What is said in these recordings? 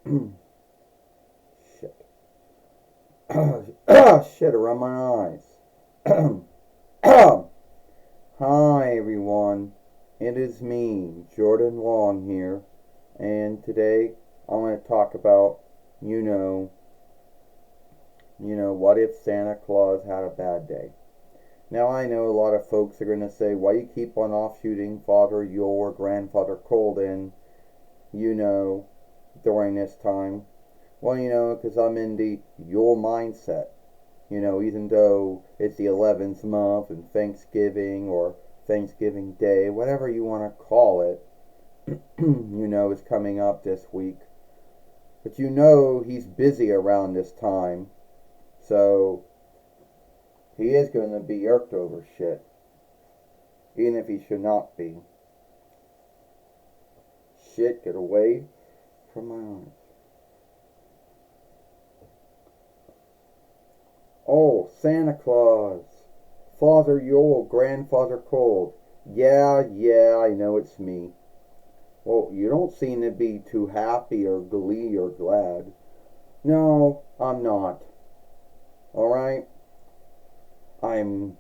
Shit. Shit around my eyes. Hi everyone. It is me, Jordan Long here, and today I want to talk about, you know, what if Santa Claus had a bad day? Now I know a lot of folks are going to say, why you keep on offshooting Father Yule or Grandfather Colden, you know, during this time? Well, because I'm in the Yule mindset. Even though it's the 11th month and Thanksgiving or Thanksgiving Day, whatever you want to call it, is coming up this week. But he's busy around this time, so he is going to be irked over shit, even if he should not be. Shit, get away from my eyes. Oh, Santa Claus, Father Yule, Grandfather Cold. Yeah, I know it's me. Well, you don't seem to be too happy or glee or glad. No, I'm not. Alright? I'm,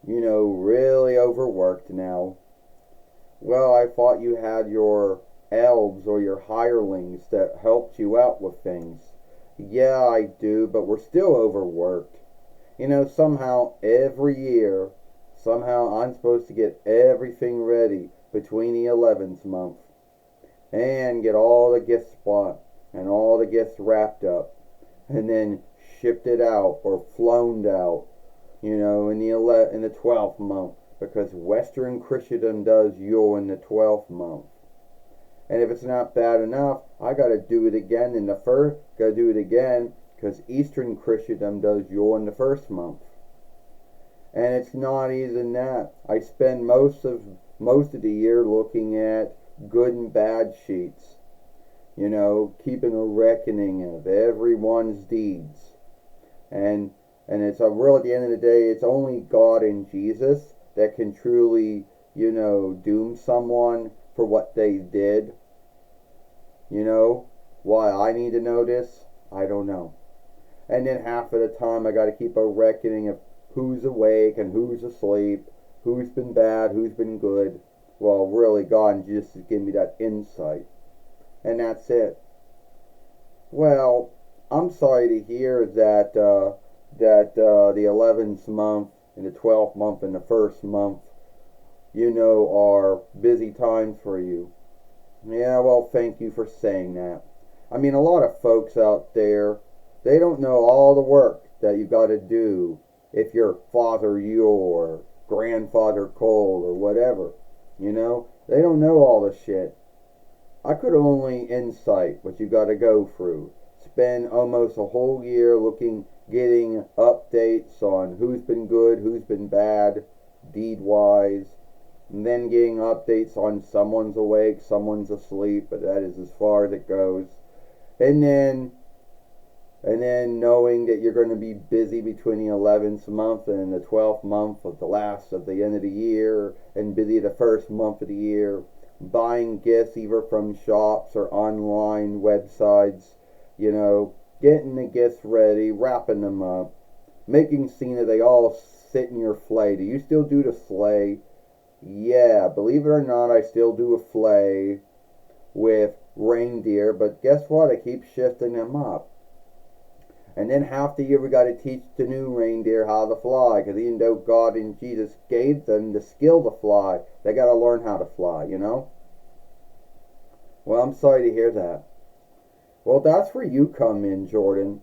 really overworked now. Well, I thought you had your elves or your hirelings that helped you out with things. Yeah, I do, but we're still overworked. Somehow every year, I'm supposed to get everything ready between the 11th month and get all the gifts bought and all the gifts wrapped up and then shipped it out or flown out, in the 12th month, because Western Christendom does Yule in the 12th month. And if it's not bad enough, I gotta do it again in the first, gotta do it again because Eastern Christendom does Yule in the first month. And it's not even that. I spend most of the year looking at good and bad sheets, keeping a reckoning of everyone's deeds. And it's real, at the end of the day, it's only God and Jesus that can truly, doom someone for what they did. Why I need to know this, I don't know. And then half of the time I got to keep a reckoning of who's awake and who's asleep, who's been bad, who's been good. Well, really, God and Jesus has given me that insight. And that's it. Well, I'm sorry to hear that the 11th month and the 12th month and the first month, are busy times for you. Yeah, well, thank you for saying that. I mean, a lot of folks out there, they don't know all the work that you got to do if you're Father Yule or Grandfather Cold or whatever. They don't know all the shit. I could only insight what you got to go through. Spend almost a whole year getting updates on who's been good, who's been bad, deed-wise, and then getting updates on someone's awake, someone's asleep, but that is as far as it goes. And then knowing that you're going to be busy between the 11th month and the 12th month of the end of the year, and busy the first month of the year, buying gifts either from shops or online websites, getting the gifts ready, wrapping them up, making sure that they all sit in your sleigh. Do you still do the sleigh? Yeah, believe it or not, I still do a sleigh with reindeer, but guess what? I keep shifting them up. And then half the year we got to teach the new reindeer how to fly, because even though God and Jesus gave them the skill to fly, they got to learn how to fly, Well, I'm sorry to hear that. Well, that's where you come in, Jordan.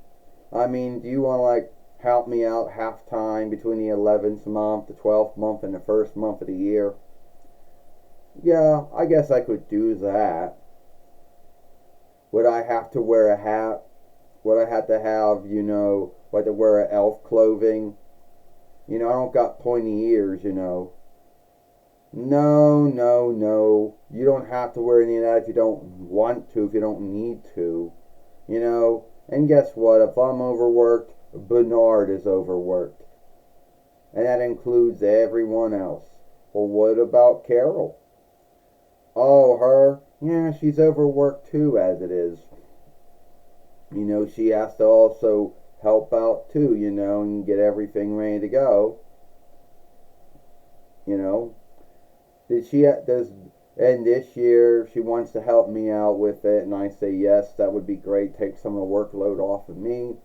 I mean, do you want to, help me out half time between the 11th month, the 12th month, and the first month of the year? Yeah, I guess I could do that. Would I have to wear a hat? Would I have to have, like to wear elf clothing? I don't got pointy ears, No. You don't have to wear any of that if you don't want to, if you don't need to. And guess what? If I'm overworked, Bernard is overworked. And that includes everyone else. Well, what about Carol? Oh, her? Yeah, she's overworked too, as it is. You know, she has to also help out too, you know, and get everything ready to go. You know, does and this year she wants to help me out with it, and I say yes, that would be great. Take some of the workload off of me,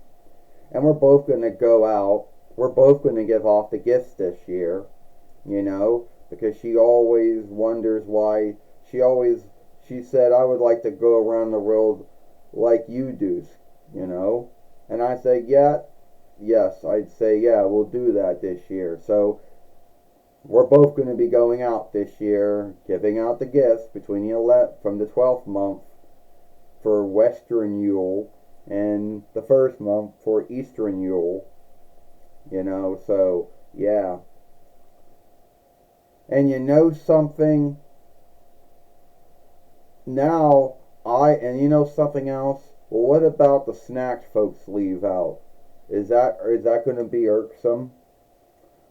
and we're both going to go out. We're both going to give off the gifts this year, you know, because she always wonders why. She said, I would like to go around the world like you do, you know, and I say, yeah, yes, I'd say, yeah, we'll do that this year. So we're both going to be going out this year, giving out the gifts between from the 12th month for Western Yule and the first month for Eastern Yule. You know, so yeah. And you know something? Now and you know something else? Well, what about the snacks folks leave out? Is that going to be irksome?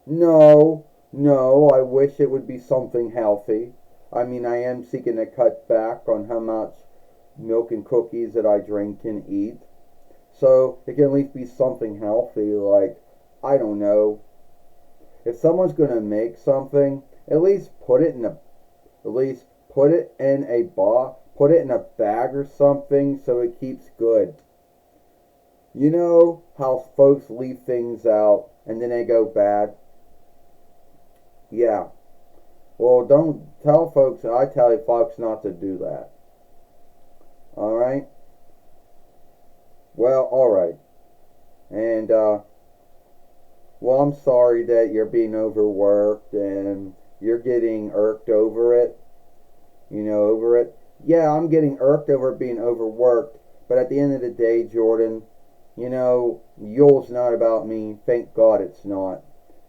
No, no, I wish it would be something healthy. I mean, I am seeking to cut back on how much milk and cookies that I drink and eat. So it can at least be something healthy, like, I don't know. If someone's going to make something, at least put it in a put it in a bag or something so it keeps good. You know how folks leave things out and then they go bad? Yeah. Well, don't tell folks, I tell you folks not to do that. Alright? Well, alright. And, well, I'm sorry that you're being overworked and you're getting irked over it. You know, over it. Yeah, I'm getting irked over being overworked. But at the end of the day, Jordan, you know, Yule's not about me. Thank God it's not.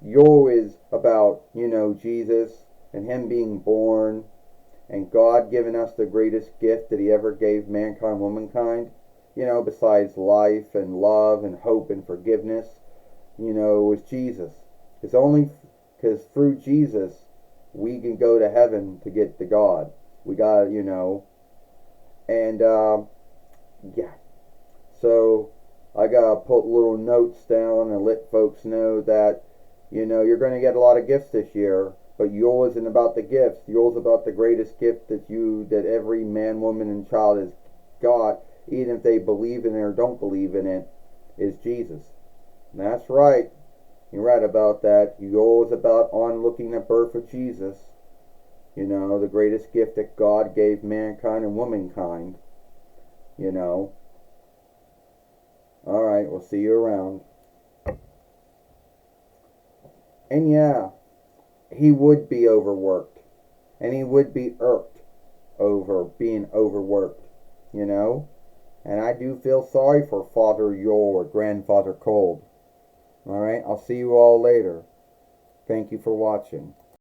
Yule is about, you know, Jesus and Him being born and God giving us the greatest gift that He ever gave mankind, womankind. You know, besides life and love and hope and forgiveness, you know, was Jesus. It's only because through Jesus we can go to heaven to get to God. We got, you know, and yeah. So I gotta put little notes down and let folks know that, you know, you're going to get a lot of gifts this year, but Yule isn't about the gifts. Yule's about the greatest gift that every man, woman, and child has got, even if they believe in it or don't believe in it, is Jesus. And that's right. You're right about that. Yule is about onlooking the birth of Jesus. You know, the greatest gift that God gave mankind and womankind. You know. Alright, we'll see you around. And yeah, he would be overworked. And he would be irked over being overworked. You know? And I do feel sorry for Father Yule or Grandfather Cold. Alright, I'll see you all later. Thank you for watching.